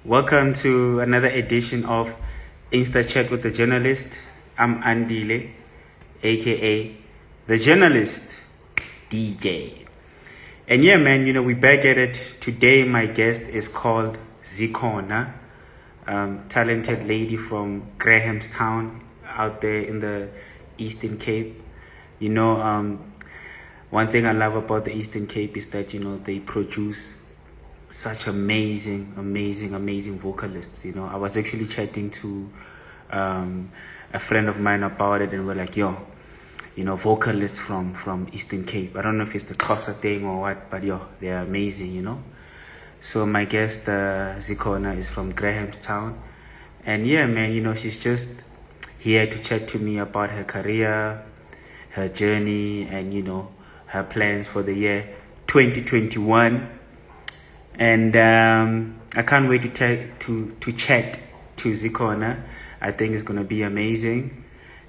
Welcome to another edition of Insta Chat with the Journalist. I'm Andile, aka the Journalist DJ. And yeah, man, we back at it. Today, my guest is called Zikhona, talented lady from Grahamstown out there in the Eastern Cape. One thing I love about the Eastern Cape is that, they produce such amazing vocalists. I was actually chatting to a friend of mine about it, and we're like, vocalists from Eastern Cape. I don't know if it's the Xhosa thing or what, but they're amazing. So my guest, Zikhona, is from Grahamstown, and yeah, man, she's just here to chat to me about her career, her journey, and her plans for the year 2021. And I can't wait to chat to Zikhona. I think it's going to be amazing.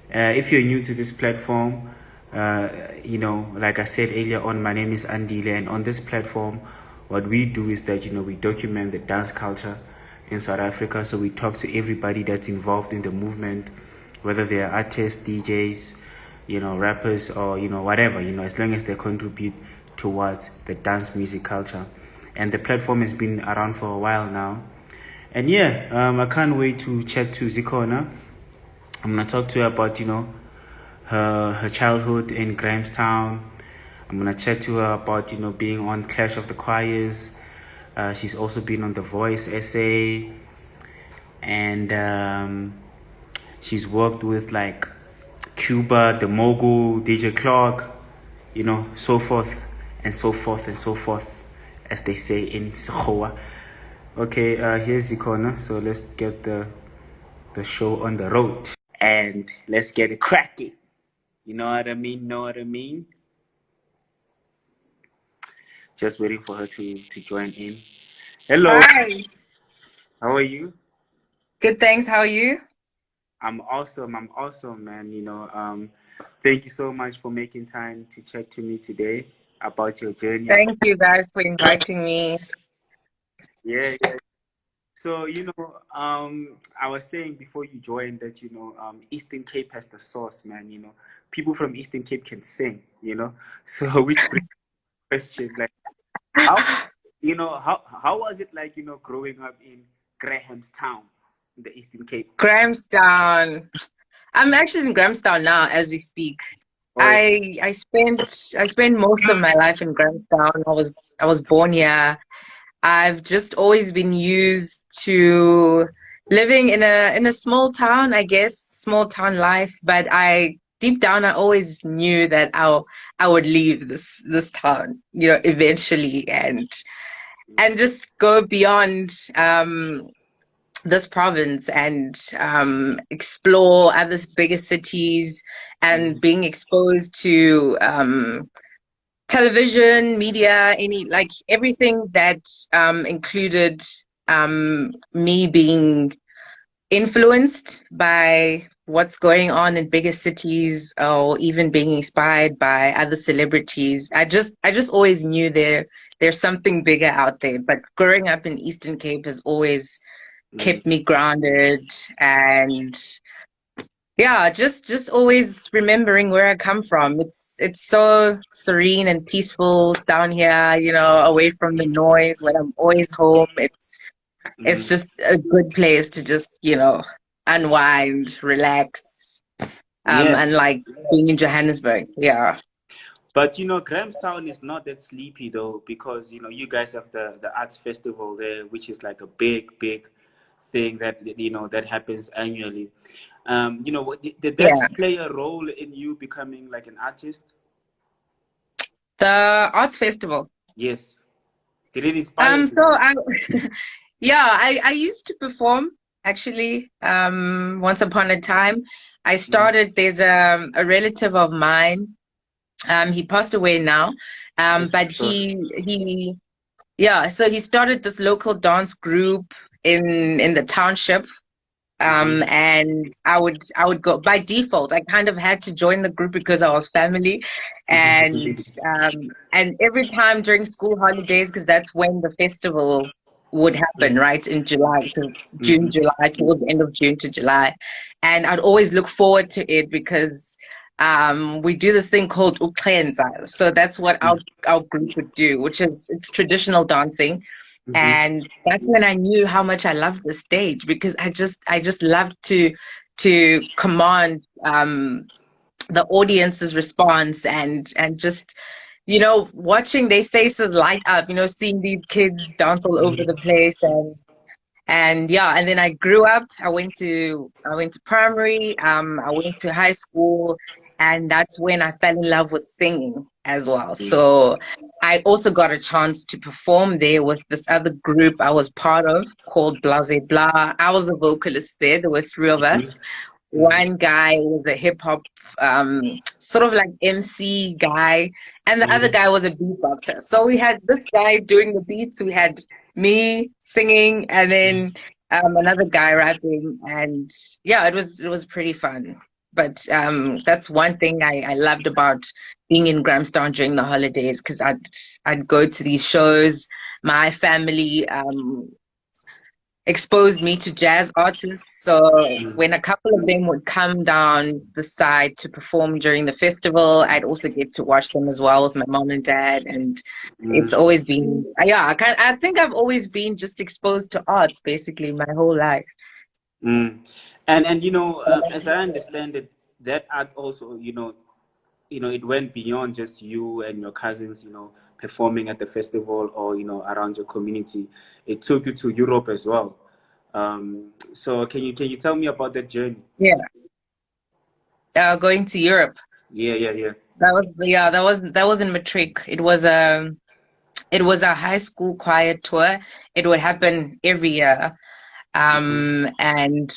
If you're new to this platform, like I said earlier on, my name is Andile, and on this platform, what we do is that, we document the dance culture in South Africa. So we talk to everybody that's involved in the movement, whether they are artists, DJs, rappers, or, whatever, as long as they contribute towards the dance music culture. And the platform has been around for a while now. And I can't wait to chat to Zikhona. I'm going to talk to her about, her childhood in Grahamstown. I'm going to chat to her about, being on Clash of the Choirs. She's also been on The Voice SA. And she's worked with like Cuebur, the Mogul, DJ Clark, so forth and so forth and so forth, as they say in Zikhona. Okay, here's Zikhona. So let's get the show on the road and let's get it cracking. You know what I mean? Just waiting for her to join in. Hello. Hi. How are you? Good, thanks. How are you? I'm awesome, man. Thank you so much for making time to chat to me today about your journey. Thank you guys for inviting me. Yeah. So, I was saying before you joined that, Eastern Cape has the sauce, man. People from Eastern Cape can sing, So which brings the question, like, how was it like, growing up in Grahamstown, in the Eastern Cape? Grahamstown. I'm actually in Grahamstown now as we speak. I spent most of my life in Grahamstown. I was born here. I've just always been used to living in a small town, I guess, small town life, but deep down I always knew that I would leave this town, eventually and just go beyond this province and explore other bigger cities and being exposed to television, media, everything that included me being influenced by what's going on in bigger cities, or even being inspired by other celebrities. I just always knew there's something bigger out there. But growing up in Eastern Cape has always kept me grounded, and just always remembering where I come from. It's so serene and peaceful down here, away from the noise. When I'm always home, it's just a good place to just, unwind, relax, and like being in Johannesburg. Yeah. But Grahamstown is not that sleepy though, because you guys have the arts festival there, which is like a big thing that that happens annually. Did that play a role in you becoming like an artist? The arts festival. Yes. Did it inspire you? So I used to perform actually. Once upon a time, I started. There's a relative of mine. He passed away now. But he started this local dance group in the township. And I would go by default. I kind of had to join the group because I was family, and every time during school holidays, because that's when the festival would happen, right, in July, because it's June, July, towards the end of June to July. And I'd always look forward to it because we do this thing called uklenza. So that's what our group would do, which is, it's traditional dancing. And that's when I knew how much I loved the stage, because I just loved to command the audience's response, and just, you know, watching their faces light up, you know, seeing these kids dance all over the place. And yeah, and then I grew up. I went to primary, I went to high school, and that's when I fell in love with singing as well. So I also got a chance to perform there with this other group I was part of called Blase Blah. I was a vocalist there. There were three of us. One guy was a hip hop, sort of like MC guy, and the other guy was a beatboxer. So we had this guy doing the beats, we had me singing, and then another guy rapping. And yeah, it was pretty fun. But that's one thing I loved about being in Grahamstown during the holidays, because I'd go to these shows. My family exposed me to jazz artists. So when a couple of them would come down the side to perform during the festival, I'd also get to watch them as well with my mom and dad. And it's always been, yeah, I think I've always been just exposed to arts basically my whole life. And you know, as I understand it, that art also, you know, it went beyond just you and your cousins, you know, performing at the festival or, you know, around your community. It took you to Europe as well. So can you tell me about that journey? Yeah. Going to Europe. Yeah. That was in matric. It was a high school choir tour. It would happen every year. And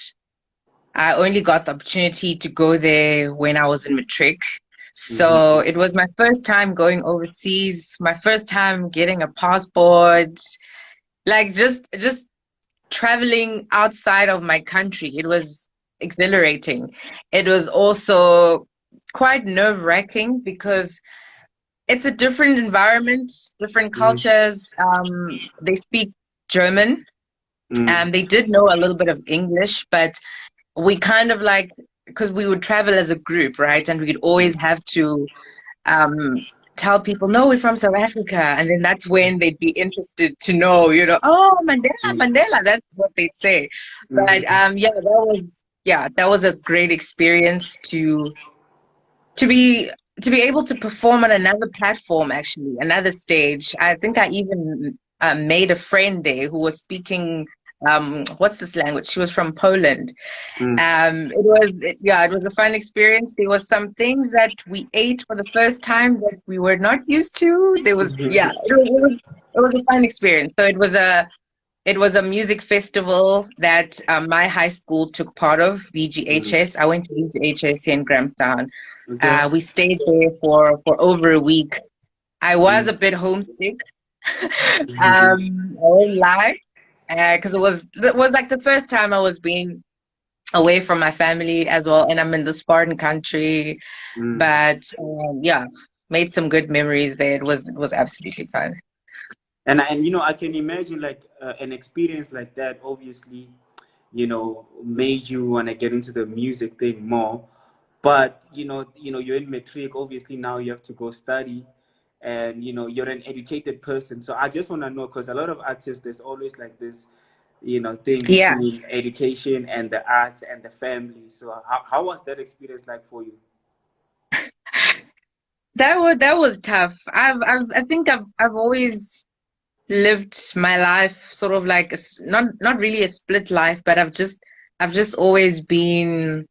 I only got the opportunity to go there when I was in matric. So it was my first time going overseas, my first time getting a passport, like just traveling outside of my country. It was exhilarating. It was also quite nerve-wracking because it's a different environment, different cultures. They speak German. They did know a little bit of English, but we kind of like, because we would travel as a group, right? And we'd always have to tell people, no, we're from South Africa. And then that's when they'd be interested to know, you know, oh, Mandela, that's what they'd say. But that was a great experience to be able to perform on another platform, actually, another stage. I think I even made a friend there who was speaking what's this language? She was from Poland. It was a fun experience. There was some things that we ate for the first time that we were not used to. There was it was a fun experience. So it was a music festival that my high school took part of, VGHS. I went to VGHS here in Grahamstown. We stayed there for over a week. I was a bit homesick. I won't lie. Because it was like the first time I was being away from my family as well, and I'm in this foreign country. But made some good memories there. It was absolutely fun. And you know, I can imagine like an experience like that obviously, you know, made you want to get into the music thing more. But you know, you're in matric. Obviously now you have to go study. And you know, you're an educated person, so I just want to know, because a lot of artists, there's always like this, you know, thing between education and the arts and the family. So how was that experience like for you? That was tough. I think I've always lived my life sort of like not really a split life, but I've just always been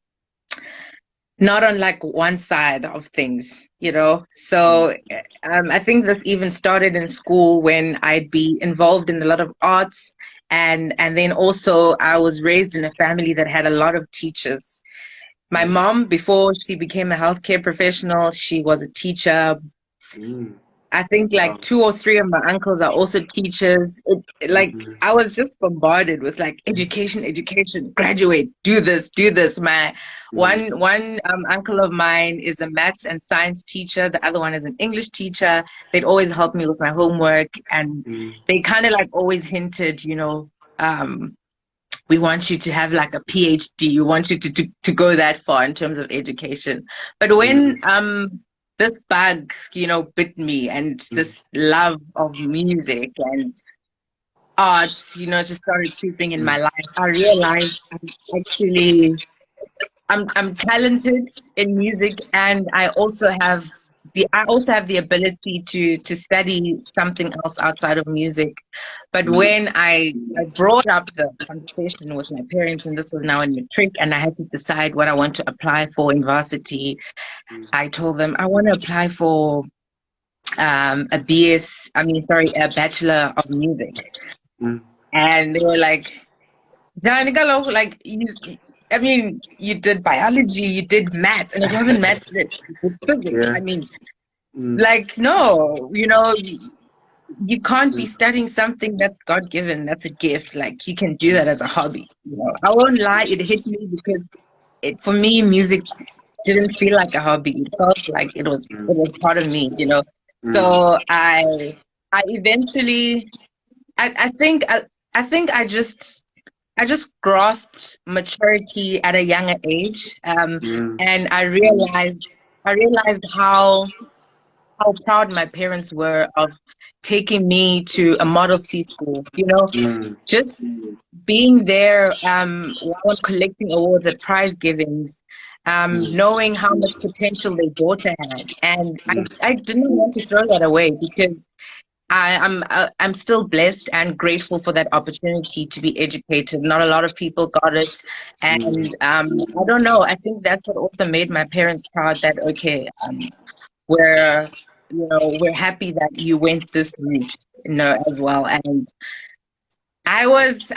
not on like one side of things, you know. So I think this even started in school when I'd be involved in a lot of arts, and then also I was raised in a family that had a lot of teachers. My mom, before she became a healthcare professional, she was a teacher. I think like 2 or 3 of my uncles are also teachers. Like I was just bombarded with like education, education, graduate, do this, do this. My one uncle of mine is a maths and science teacher. The other one is an English teacher. They'd always help me with my homework, and they kind of like always hinted, we want you to have like a PhD. We want you to go that far in terms of education. But when this bug, bit me, and this love of music and arts, just started creeping in my life, I realized I'm talented in music, and I also have the ability to study something else outside of music. But when I brought up the conversation with my parents, and this was now in matric, and I had to decide what I want to apply for in varsity, I told them I want to apply for a Bachelor of Music. And they were like, Janikalo, like you did biology, you did maths, and it wasn't maths, you did physics. No, you can't be studying something that's God-given, that's a gift. Like, you can do that as a hobby. I won't lie, it hit me because for me, music didn't feel like a hobby. It felt like it was part of me, So I eventually, I think I just grasped maturity at a younger age, and I realized how proud my parents were of taking me to a Model C school. Just being there while collecting awards at prize givings, knowing how much potential their daughter had, and I didn't want to throw that away because I'm still blessed and grateful for that opportunity to be educated. Not a lot of people got it, and I don't know. I think that's what also made my parents proud. That okay, we're happy that you went this route, as well. And I was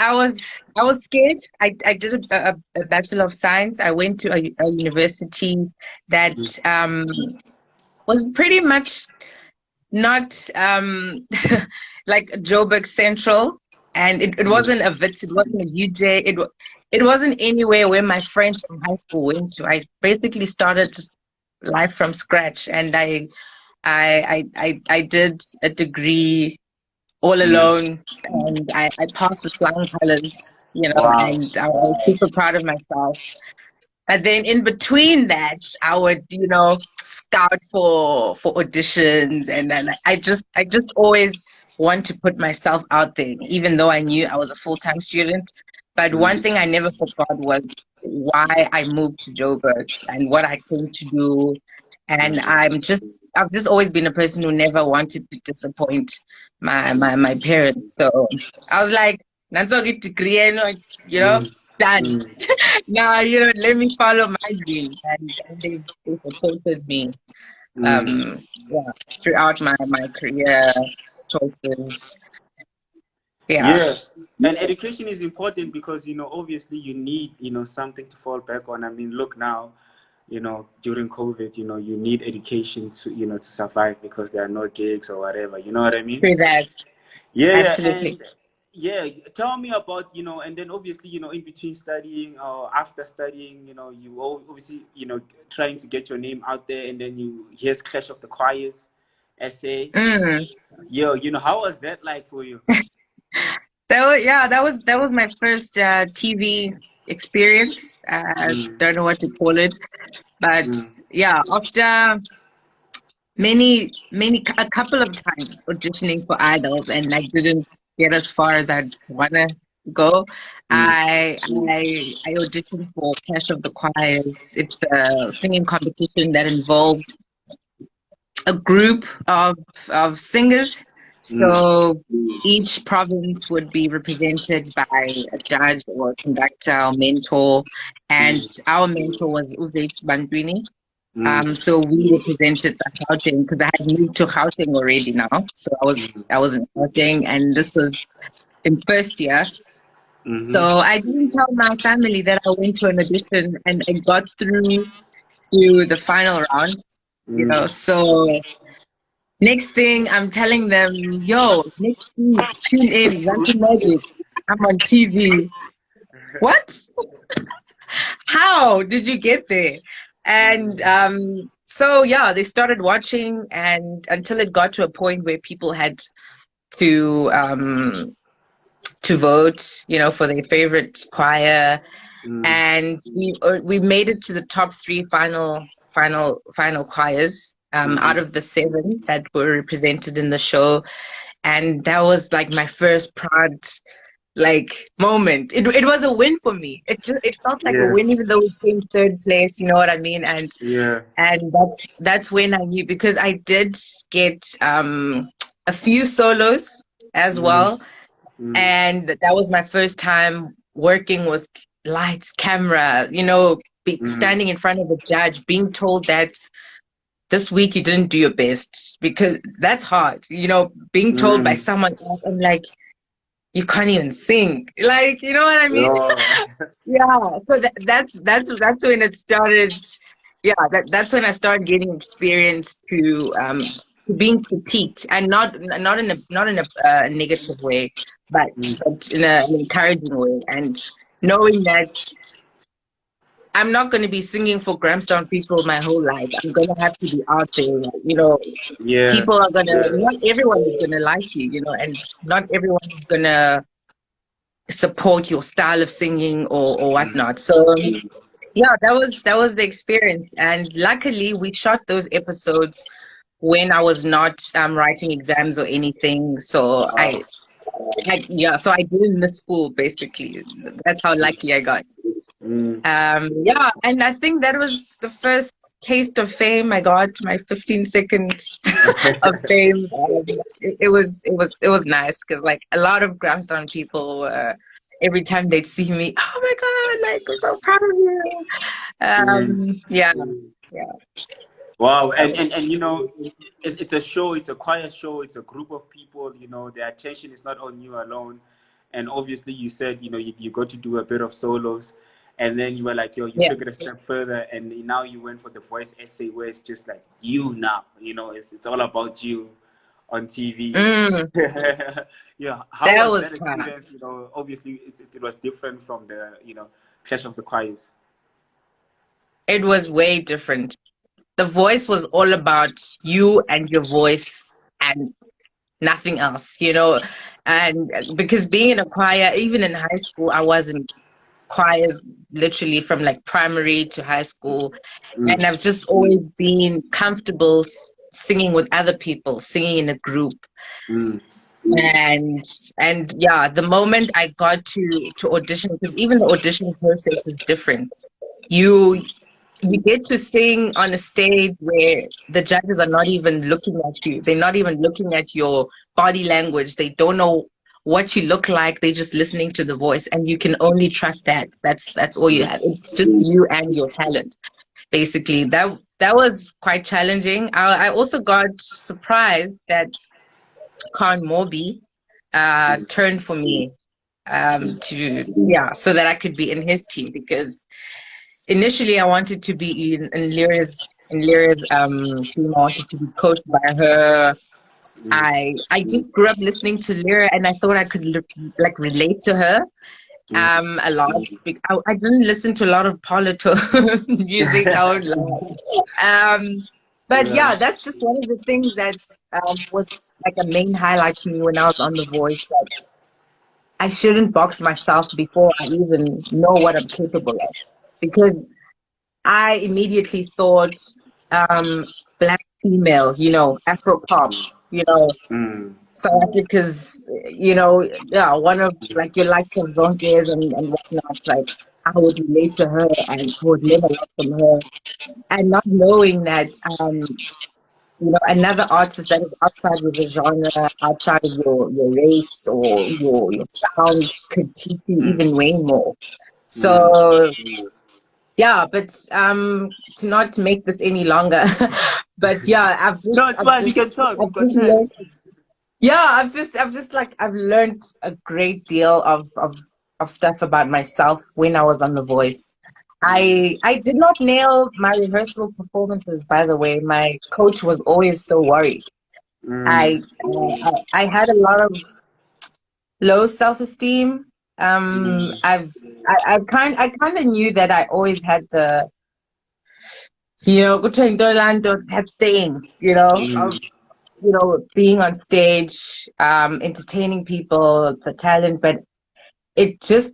scared. I did a Bachelor of Science. I went to a university that was pretty much not like Joburg Central, and it wasn't a Wits, it wasn't a UJ, it wasn't anywhere where my friends from high school went to. I basically started life from scratch, and I did a degree all alone, and I passed the flying colors, and I was super proud of myself. But then in between that, I would, scout for auditions, and then I just always want to put myself out there, even though I knew I was a full-time student. But one thing I never forgot was why I moved to Joburg and what I came to do. And I've just always been a person who never wanted to disappoint my parents. So I was like, done. Now, let me follow my dreams. And they supported me throughout my career choices. Yeah. And education is important because, obviously you need, something to fall back on. I mean, look now, during COVID, you need education to, to survive because there are no gigs or whatever. You know what I mean? Through that. Yeah. Absolutely. And tell me about, and then obviously, in between studying or after studying, you obviously, trying to get your name out there, and then here's Clash of the Choirs, SA. How was that like for you? That was my first TV experience. I don't know what to call it, but after a couple of times auditioning for idols, and I didn't get as far as I'd wanna go. I auditioned for Clash of the Choirs. It's a singing competition that involved a group of singers. So each province would be represented by a judge or a conductor or mentor, and our mentor was Uzex Bandwini. So we represented the Gauteng because I had moved to Gauteng already now. So I was in Gauteng, and this was in first year. So I didn't tell my family that I went to an audition, and I got through to the final round. So Next thing, I'm telling them, yo, next week, tune in, Mzansi Magic. I'm on TV. What? How did you get there? And so yeah, they started watching, and until it got to a point where people had to vote, you know, for their favorite choir, and we made it to the top three final choirs out of the 7 that were represented in the show, and that was like my first proud like moment. It was a win for me. It felt like a win, even though we came third place. You know what I mean? And that's when I knew, because I did get a few solos as well, and that was my first time working with lights, camera. You know, standing in front of a judge, being told that this week you didn't do your best, because that's hard. You know, being told by someone else, I'm like, you can't even sing, like, you know what I mean? Yeah. So that's when it started. Yeah, that's when I started getting experience to being critiqued, and not in a negative way, but in an encouraging way, and knowing that I'm not going to be singing for Grahamstown people my whole life. I'm going to have to be out there, you know. People are going to, not everyone is going to like you, you know, and not everyone is going to support your style of singing or whatnot. So yeah, that was the experience. And luckily we shot those episodes when I was not writing exams or anything. So so I didn't miss school, basically. That's how lucky I got. Yeah, and I think that was the first taste of fame I got, my 15 seconds of fame. It was nice, because like a lot of Grahamstown people were, every time they'd see me, oh my God, like, I'm so proud of you. Yeah. Wow, and you know, it's a show, it's a choir show, it's a group of people. You know, the attention is not on you alone, and obviously, you said, you know, you got to do a bit of solos. And then you were like, yo, you took it a step further, and now you went for the Voice SA, where it's just like you now. You know, it's all about you on TV. Yeah, how was that experience? You know, obviously it was different from the, you know, Clash of the Choirs. It was way different. The Voice was all about you and your voice and nothing else, you know. And because being in a choir, even in high school, I was in choirs literally from like primary to high school, and I've just always been comfortable singing with other people, singing in a group. And yeah, the moment I got to audition, because even the audition process is different. You get to sing on a stage where the judges are not even looking at you. They're not even looking at your body language. They don't know what you look like. They're just listening to the voice, and you can only trust that. That's all you have. It's just you and your talent, basically. That was quite challenging. I also got surprised that Kahn turned for me so that I could be in his team, because initially I wanted to be in Lyra's team. I wanted to be coached by her. I just grew up listening to Lyra, and I thought I could like relate to her a lot. I didn't listen to a lot of Polito music. I would but yeah, that's just one of the things that was like a main highlight to me when I was on The Voice, that I shouldn't box myself before I even know what I'm capable of, because I immediately thought black female, you know, Afro pop, you know, South Africa's, you know, yeah, one of like your likes of Zonkers and whatnot. Like, I would relate to her and I would learn a lot from her, and not knowing that you know, another artist that is outside of the genre, outside of your race or your sound, could teach you even way more. So yeah, but to not make this any longer, but yeah, It's fine. We can talk. We've got time. I've learned a great deal of stuff about myself when I was on The Voice. I did not nail my rehearsal performances, by the way. My coach was always so worried. Mm, I had a lot of low self-esteem. mm, I kind of knew that I always had the, kuthiwa yintoni laa nto, that thing, of, mm, being on stage, entertaining people, the talent, but it just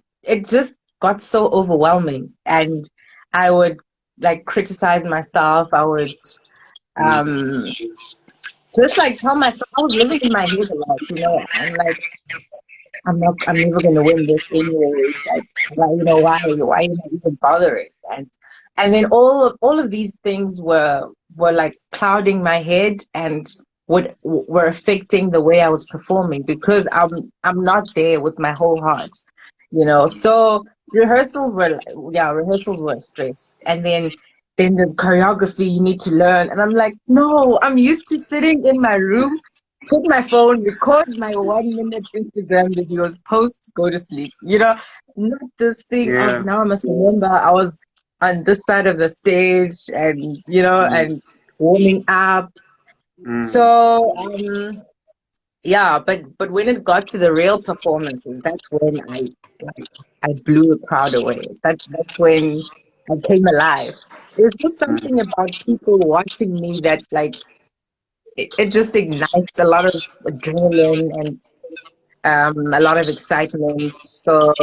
got so overwhelming, and I would like criticize myself. I would mm, um just like tell myself I was living in my head a lot, I'm like, I'm never gonna win this anyways. Like, why am I even bothering? And then all of these things were like clouding my head and were affecting the way I was performing, because I'm not there with my whole heart, So rehearsals were stress, and then there's choreography you need to learn, and I'm like, no, I'm used to sitting in my room, put my phone, record my 1 minute Instagram videos, post, go to sleep. Not this thing of yeah. now I must remember I was on this side of the stage, and Mm, and warming up. mm, So yeah, but when it got to the real performances, that's when I blew the crowd away. That's when I came alive. There's just something mm, about people watching me that, like, it just ignites a lot of adrenaline and a lot of excitement. So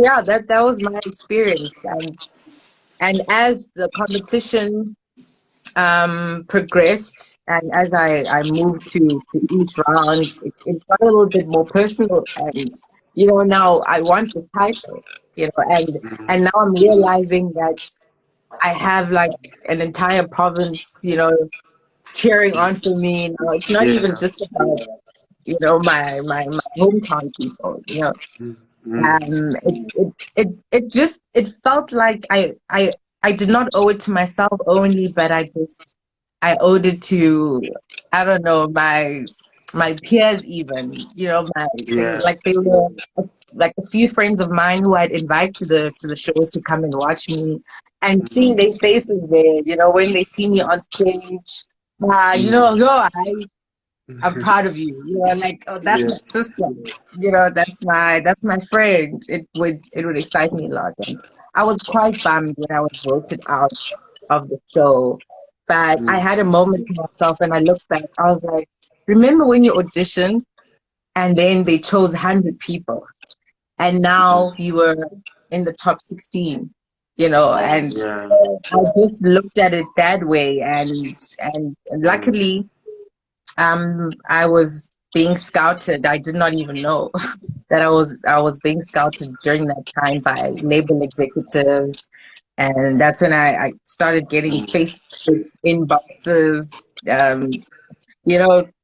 yeah, that was my experience. And as the competition progressed, and as I moved to each round, it got a little bit more personal, and now I want this title, mm, and now I'm realizing that I have like an entire province, cheering on for me. It's not even yeah. just about my hometown people. Mm, mm, It felt like I did not owe it to myself only, but I owed it to, I don't know, my peers, even, yeah. they were like a few friends of mine who I'd invite to the shows to come and watch me, and seeing Mm, their faces there, when they see me on stage, mm, yo, I'm proud of you. Like, oh, that's yeah. my sister. That's my friend. It would excite me a lot, and I was quite bummed when I was voted out of the show. But I Mm, had a moment to myself, and I looked back. I was like, remember when you auditioned, and then they chose 100 people, and mm, now you were in the top 16. And yeah. I just looked at it that way, and Mm, luckily, I was being scouted. I did not even know that I was being scouted during that time by label executives, and that's when I started getting mm, Facebook inboxes, mm,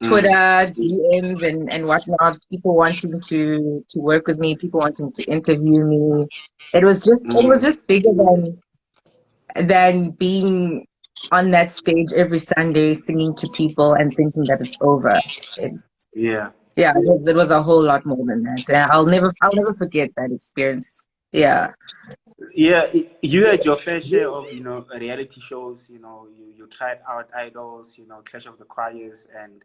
Twitter DMs and whatnot. People wanting to work with me, people wanting to interview me. It was just bigger than being on that stage every Sunday singing to people and thinking that it's over. It, yeah. yeah, it was a whole lot more than that. And I'll never forget that experience. Yeah. Yeah, you had your fair share of, reality shows. You tried out Idols, Clash of the Choirs, and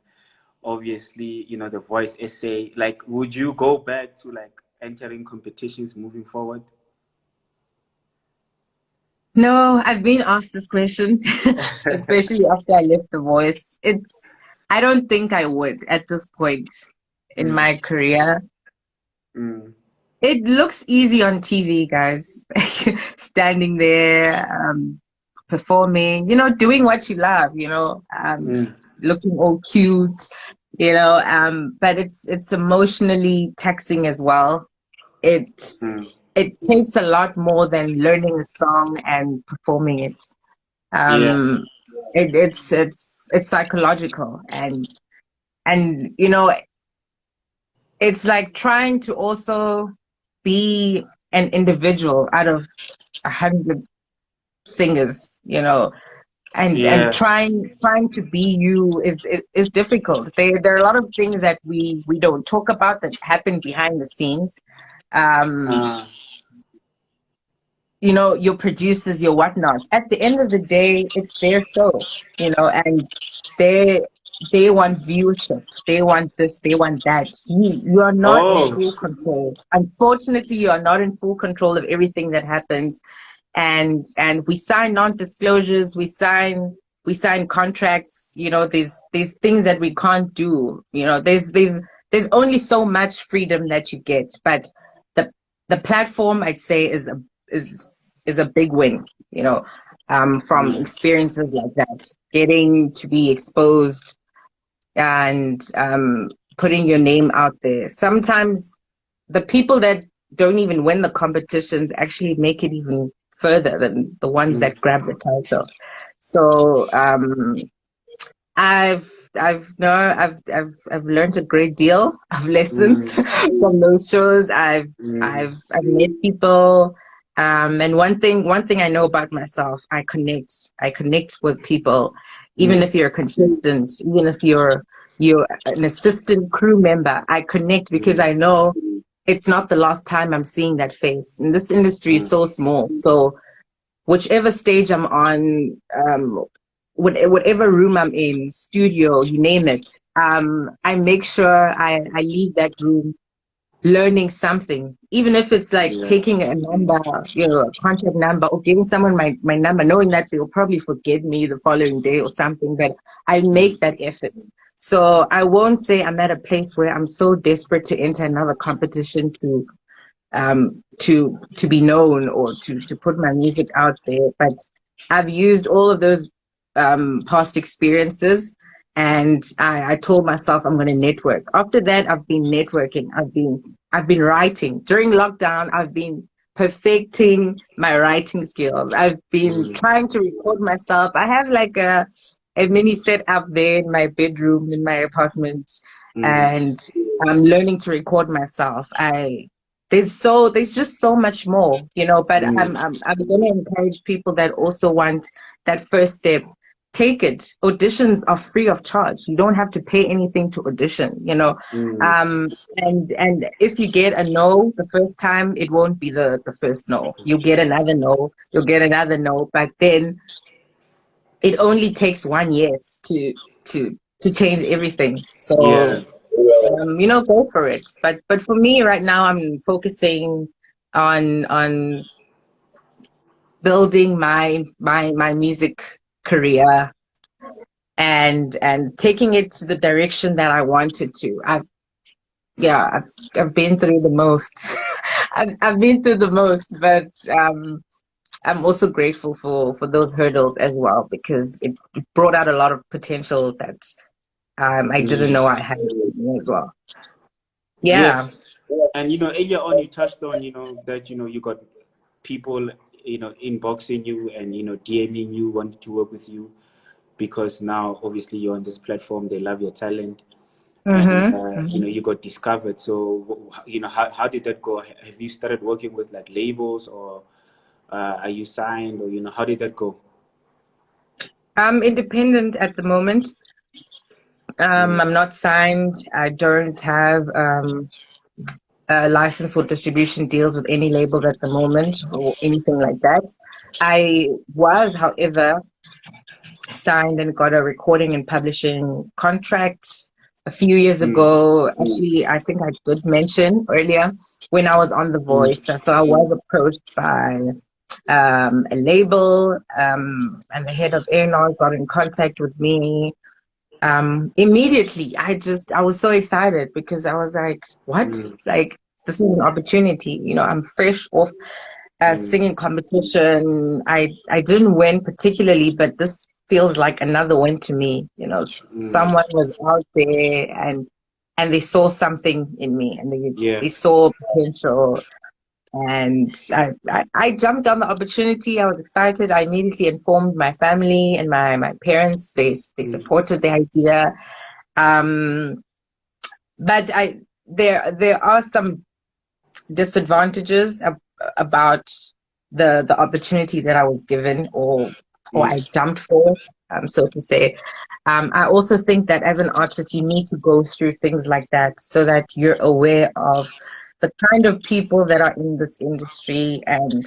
obviously, The Voice SA. Like, would you go back to like entering competitions moving forward? No, I've been asked this question, especially after I left The Voice. I don't think I would at this point in Mm, my career. mm, It looks easy on TV, guys. Standing there, performing, doing what you love, mm, looking all cute, but it's emotionally taxing as well. It mm. it takes a lot more than learning a song and performing it. Yeah. Um, it's psychological, and it's like trying to also be an individual out of 100 singers, and Yeah. trying to be you is difficult. There are a lot of things that we don't talk about that happen behind the scenes. Um, Uh, your producers, your whatnots. At the end of the day, it's their show, and they they want viewership, they want this, they want that. You are not in Oh. full control. Unfortunately, you are not in full control of everything that happens. And we sign non-disclosures, we sign contracts. You know, there's things that we can't do. You know, there's only so much freedom that you get. But the platform, I'd say, is a big win. You know, from experiences like that, getting to be exposed and putting your name out there. Sometimes the people that don't even win the competitions actually make it even further than the ones that grab the title. So I've learned a great deal of lessons from those shows. I've met people, and one thing I know about myself, I connect with people, even if you're a contestant, even if you're an assistant crew member. I connect because I know it's not the last time I'm seeing that face. And this industry is so small, so whichever stage I'm on, whatever room I'm in, studio, you name it, I make sure I leave that room learning something, even if it's like taking a number, you know, a contact number, or giving someone my number, knowing that they'll probably forget me the following day or something, but I make that effort. So I won't say I'm at a place where I'm so desperate to enter another competition to be known or to put my music out there. But I've used all of those past experiences, and I told myself I'm going to network. After that, I've been networking. I've been writing. During lockdown, I've been perfecting my writing skills. I've been trying to record myself. I have like a mini set up there in my bedroom in my apartment, and I'm learning to record myself. There's just so much more, you know, but I'm going to encourage people that also want that first step. Take it. Auditions are free of charge. You don't have to pay anything to audition, you know. And if you get a no the first time, it won't be the first no. You'll get another no. You'll get another no. But then it only takes 1 year to change everything. So you know, go for it. But for me right now, I'm focusing on building my music career and taking it to the direction that I wanted to. I've been through the most. I've been through the most, but I'm also grateful for those hurdles as well, because it brought out a lot of potential that I didn't know I had as well. Yeah. And you know, earlier on you touched on, you know, that, you know, you got people, you know, inboxing you and, you know, DMing you, wanting to work with you, because now obviously you're on this platform, they love your talent, and you know, you got discovered. So you know, how did that go? Have you started working with like labels, or are you signed, or you know, how did that go? I'm independent at the moment. I'm not signed. I don't have license or distribution deals with any labels at the moment or anything like that. I was, however, signed and got a recording and publishing contract a few years ago. Actually, I think I did mention earlier when I was on The Voice. So I was approached by a label, and the head of A&R got in contact with me. Immediately, I was so excited, because I was like, what? Like, this is an opportunity. You know, I'm fresh off a singing competition. I didn't win particularly, but this feels like another win to me. You know, someone was out there and they saw something in me, and they saw potential. And I jumped on the opportunity. I was excited. I immediately informed my family and my parents. They supported the idea. But there are some disadvantages about the opportunity that I was given, or I jumped for, so to say. I also think that as an artist, you need to go through things like that so that you're aware of the kind of people that are in this industry, and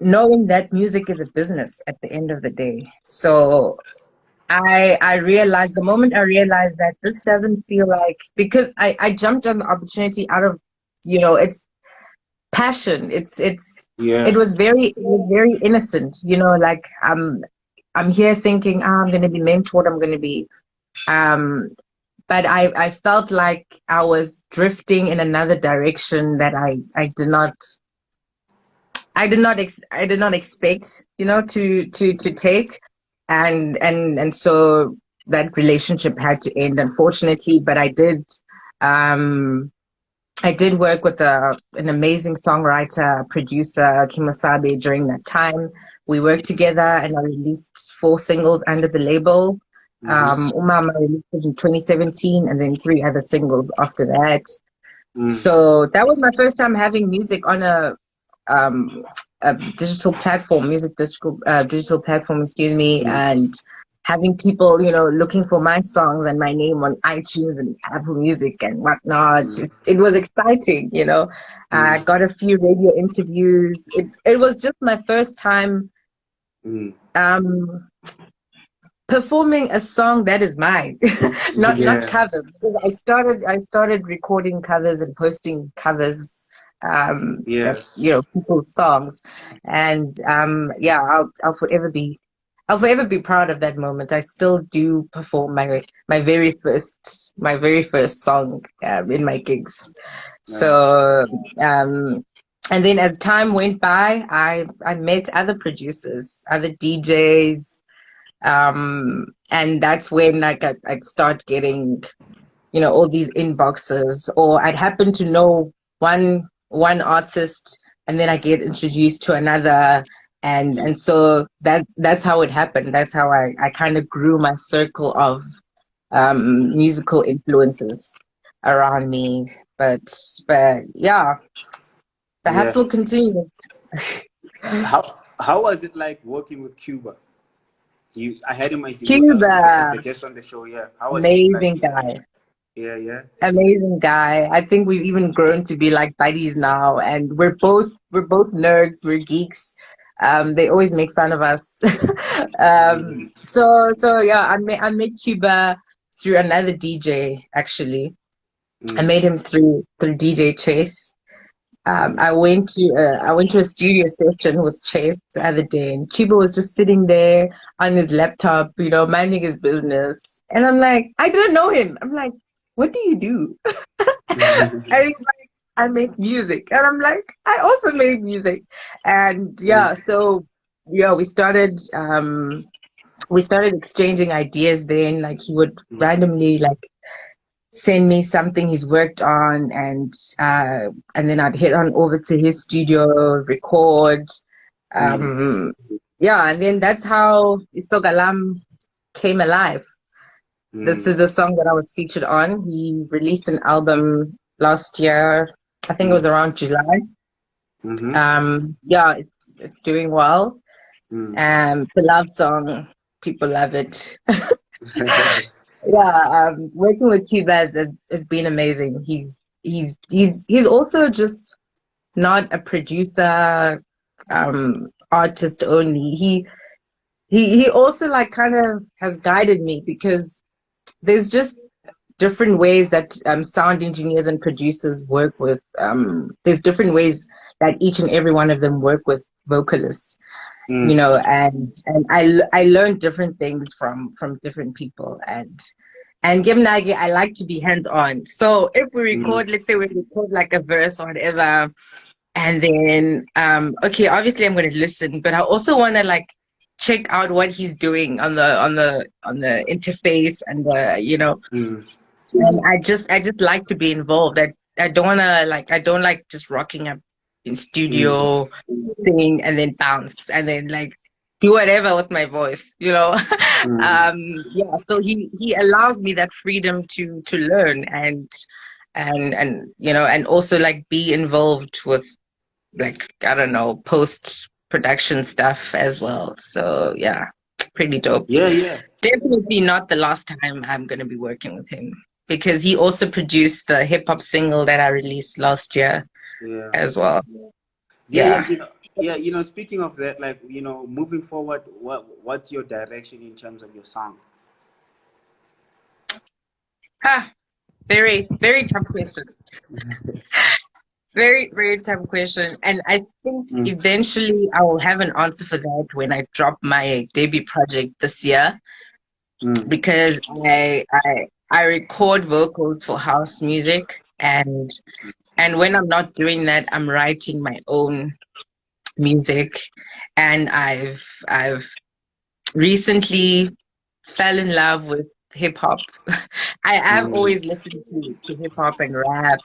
knowing that music is a business at the end of the day. So I realized the moment I realized that this doesn't feel like, because I jumped on the opportunity out of, it's passion. Yeah. It was very innocent, like I'm here thinking, I'm gonna be mentored, I'm gonna be but I felt like I was drifting in another direction that I did not expect, to take, and so that relationship had to end, unfortunately. But I did work with an amazing songwriter, producer, Kimosabe, during that time. We worked together, and I released 4 singles under the label. Mm-hmm. Umama released it in 2017, and then 3 other singles after that. Mm. So that was my first time having music on um, a digital platform, digital platform, excuse me, Mm. and having people, looking for my songs and my name on iTunes and Apple Music and whatnot. It was exciting, I got a few radio interviews. It was just my first time Mm. um, performing a song that is mine, not Yeah. covers. Because I started recording covers and posting covers, of, Yeah. people's songs, and yeah, I'll forever be proud of that moment. I still do perform my very first song in my gigs. Yeah. So and then as time went by, I met other producers, other DJs, and that's when I'd start getting, all these inboxes, or I'd happen to know one artist, and then I get introduced to another, and so that's how it happened. That's how I kind of grew my circle of musical influences around me. But yeah, the Yeah. hustle continues. How was it like working with Cuebur? I had him as Cuba, the guest on the show. Yeah. How was it like? amazing guy. Yeah. Yeah. Amazing guy. I think we've even grown to be like buddies now, and we're both nerds, we're geeks. They always make fun of us. So yeah, I met Cuba through another DJ, actually. I Mm. made him through DJ Chase. Mm. I went to a studio session with Chase the other day, and Cuba was just sitting there on his laptop, minding his business. And I'm like, I didn't know him. I'm like, what do you do? And he's like, I make music. And I'm like, I also make music. And yeah, so yeah, we started exchanging ideas then. Like he would randomly like send me something he's worked on, and then I'd head on over to his studio, record. Mm. Yeah, and then that's how Isogalam came alive. This Mm. is a song that I was featured on. He released an album last year. I think it was Mm. around July. Mm-hmm. Yeah, it's doing well. Mm. The love song, people love it. Yeah, working with Cuba has been amazing. He's also just not a producer, artist only. He also like kind of has guided me, because there's just different ways that sound engineers and producers work with. There's different ways that each and every one of them work with vocalists, Mm. and I learned different things from different people, and Gimnagi, I like to be hands on. So if we Mm. record, let's say we record like a verse or whatever, and then okay, obviously I'm going to listen, but I also want to like check out what he's doing on the interface, and Mm. and I just like to be involved. I don't want to like I don't like just rocking up in Mm. studio, sing, and then bounce, and then like do whatever with my voice, Mm. yeah, so he allows me that freedom to learn, and also like be involved with, like, I don't know, post production stuff as well. So yeah, pretty dope. Yeah. Yeah. Definitely not the last time I'm going to be working with him, because he also produced the hip hop single that I released last year Yeah. as well. Yeah. Yeah. Yeah. Yeah. Speaking of that, like, moving forward, what's your direction in terms of your sound? Ah, very, very tough question. Very, very tough question. And I think eventually I will have an answer for that when I drop my debut project this year, because I record vocals for house music, and when I'm not doing that, I'm writing my own music. And I've recently fell in love with hip hop. I have always listened to hip hop and rap,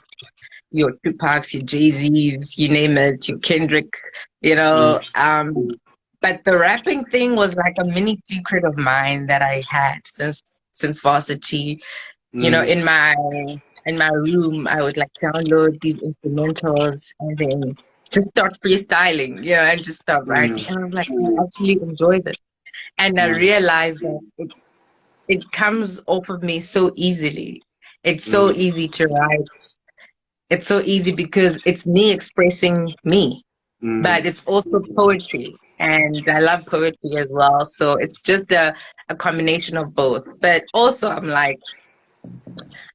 your Tupacs, your Jay-Z's, you name it, your Kendrick, you know. But the rapping thing was like a mini secret of mine that I had since varsity. You know, in my room, I would like download these instrumentals and then just start freestyling, you know, and just start writing. And I was like, I actually enjoy this. And I realized that it comes off of me so easily. It's so easy to write. It's so easy because it's me expressing me, but it's also poetry. And I love poetry as well. So it's just a combination of both. But also, I'm like,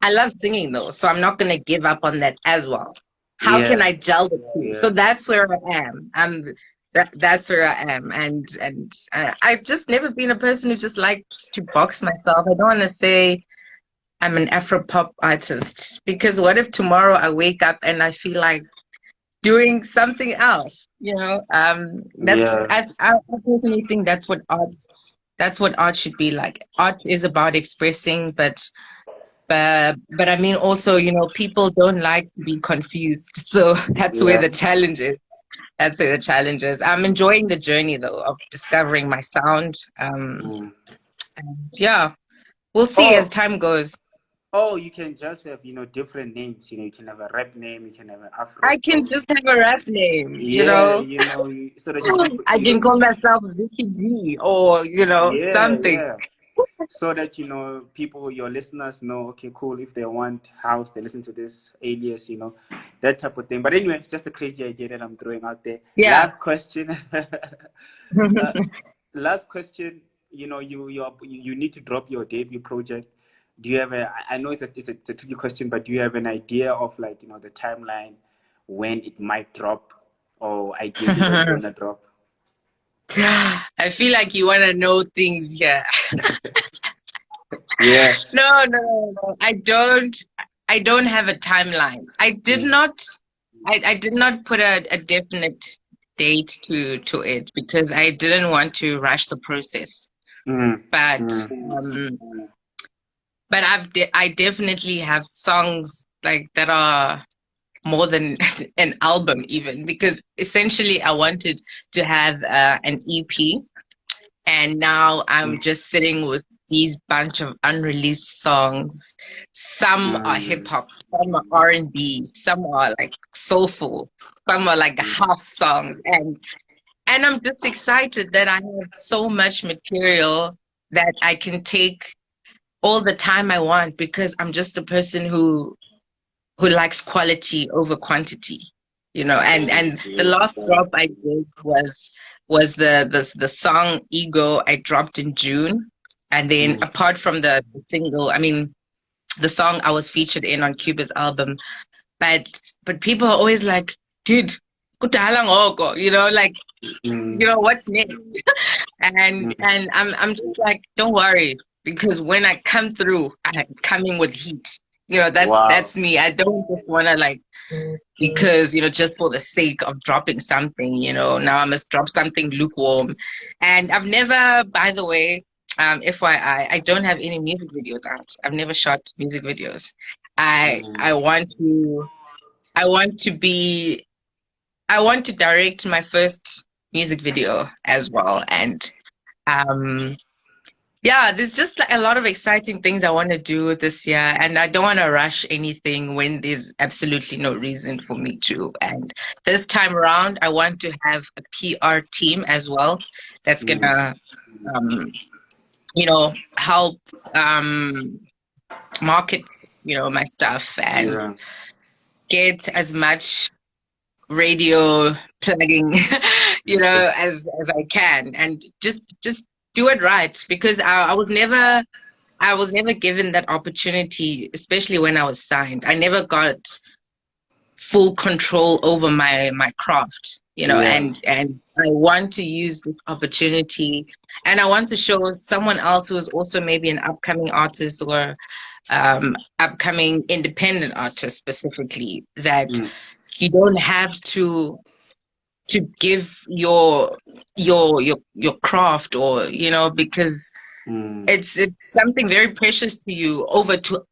I love singing though. So I'm not going to give up on that as well. How can I gel the two? So that's where I am. That's where I am. And I've just never been a person who just likes to box myself. I don't want to say I'm an Afro pop artist, because what if tomorrow I wake up and I feel like doing something else? You know, I personally think that's what art should be like. Art is about expressing, but I mean also, you know, people don't like to be confused. So that's where the challenge is. That's where the challenge is. I'm enjoying the journey though of discovering my sound. And yeah, we'll see as time goes. Oh, you can just have, you know, different names. You know, you can have a rap name, you can have an Afro. I can just have a rap name, you know, so that I can call myself Ziki G, or, you know, something. Yeah. So that, you know, people, your listeners know, okay, cool, if they want house, they listen to this alias, you know, that type of thing. But anyway, just a crazy idea that I'm throwing out there. Yeah. Last question. Last question. You know, you need to drop your debut project. Do you have I know it's a tricky question, but do you have an idea of, like, you know, the timeline when it might drop, or ideally when it's gonna drop? I feel like you want to know things here. Yeah. No. I don't have a timeline. I did not put a definite date to it, because I didn't want to rush the process. But I definitely have songs like that are more than an album even, because essentially I wanted to have an EP, and now I'm just sitting with these bunch of unreleased songs. Some are hip hop, some are R&B, some are like soulful, some are like house songs, and I'm just excited that I have so much material that I can take all the time I want, because I'm just a person who likes quality over quantity, you know. And the last drop I did was the song Ego. I dropped in June, and then apart from the single, I mean, the song I was featured in on Cuebur's album, but people are always like, dude, kudala ngoko, you know, like, you know, what's next? and I'm just like, don't worry, because when I come through, I'm coming with heat. You know, that's me. I don't just want to, like, because, you know, just for the sake of dropping something, you know, now I must drop something lukewarm. And I've never, by the way, FYI, I don't have any music videos out. I've never shot music videos. I want to direct my first music video as well. And yeah, there's just like a lot of exciting things I want to do this year, and I don't want to rush anything when there's absolutely no reason for me to. And this time around, I want to have a PR team as well that's gonna, you know, help market, you know, my stuff, and get as much radio plugging, you know, as I can, and just do it right, because I was never I was never given that opportunity, especially when I was signed. I never got full control over my craft, Yeah. and I want to use this opportunity, and I want to show someone else who is also maybe an upcoming artist or upcoming independent artist specifically, that Mm, you don't have to give your craft, or because mm, it's something very precious to you, over to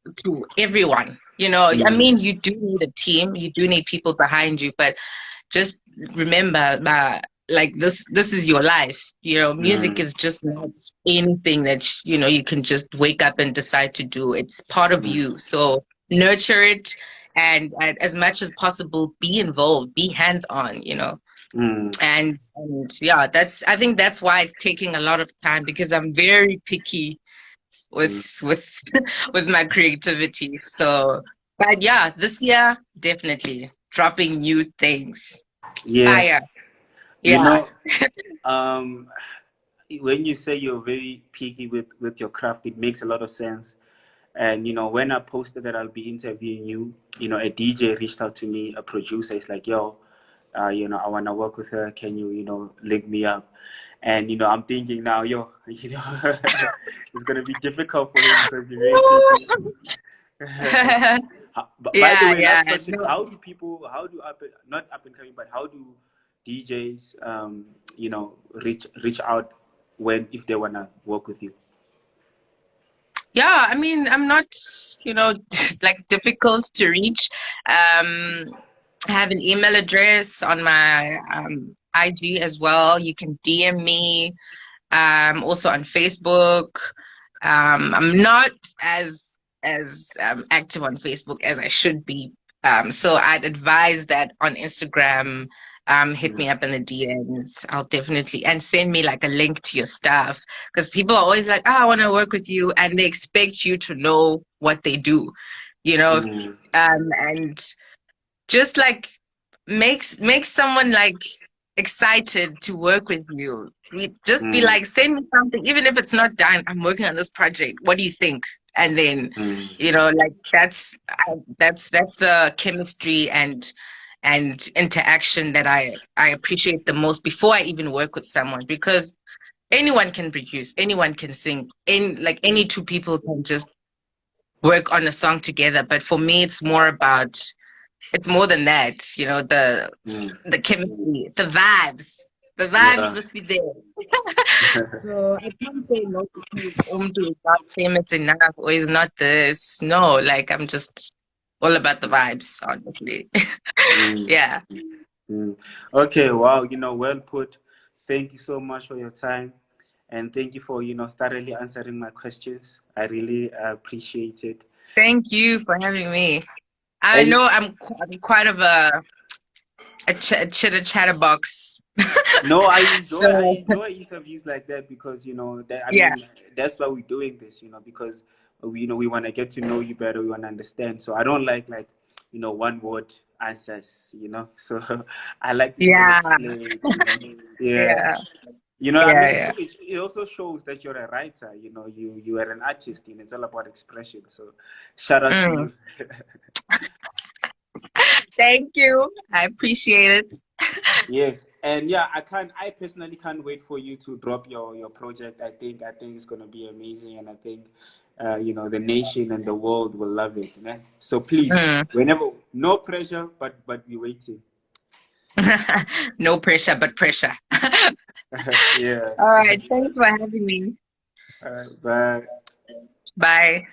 everyone. I mm, mean, you do need a team, you do need people behind you, but just remember that, like, this is your life. Music mm, is just not anything that you can just wake up and decide to do. It's part of mm, you, so nurture it, and as much as possible, be involved, be hands on. mm, And yeah, I think that's why it's taking a lot of time, because I'm very picky with mm. with with my creativity. So, but yeah, this year definitely dropping new things. Yeah. Fire. You Yeah. know, um, when you say you're very picky with your craft, it makes a lot of sense. And when I posted that I'll be interviewing you, a DJ reached out to me, a producer. It's like, yo, I wanna work with her. Can you, link me up? And I'm thinking now, yo, it's gonna be difficult for him because you're very picky. By the Yeah, way, yeah. last question: No. how do not up and coming, but how do DJs, reach out if they wanna work with you? Yeah, I mean, I'm not, like, difficult to reach. I have an email address on my IG as well. You can DM me. Also on Facebook. I'm not as active on Facebook as I should be. So I'd advise that on Instagram, hit me Mm, up in the DMs. I'll definitely, and send me like a link to your stuff, because people are always like, "Oh, I want to work with you," and they expect you to know what they do, you know. mm, And just like makes someone like excited to work with you. Just be mm, like, send me something, even if it's not done. I'm working on this project. What do you think? And then, mm, like, that's the chemistry and interaction that I appreciate the most before I even work with someone, because anyone can produce, anyone can sing, any two people can just work on a song together. But for me, it's more than that, mm. the chemistry, the vibes. The vibes Yeah. must be there. So I can't say no because Umdu is not famous enough or is not this. No, like, I'm just all about the vibes, honestly. Mm, Yeah. mm. Okay, wow, well put. Thank you so much for your time. And thank you for, thoroughly answering my questions. I really appreciate it. Thank you for having me. I And know I'm quite of a chitter chatterbox. no, I So enjoy interviews like that because that I yeah. mean that's why we're doing this, because we want to get to know you better, we want to understand. So I don't like one word answers, So I like people Yeah. explain, yeah. Yeah. I mean, Yeah. it, Yeah. it it also shows that you're a writer. You are an artist. It's all about expression. So, shout out to Mm. you. Thank you. I appreciate it. Yes, and yeah, I personally can't wait for you to drop your project. I think it's gonna be amazing, and I think the nation and the world will love it. Ne? So please, Mm. whenever, no pressure, but be waiting. No pressure, but pressure. Yeah. All right. Thanks for having me. All right. Bye. Bye.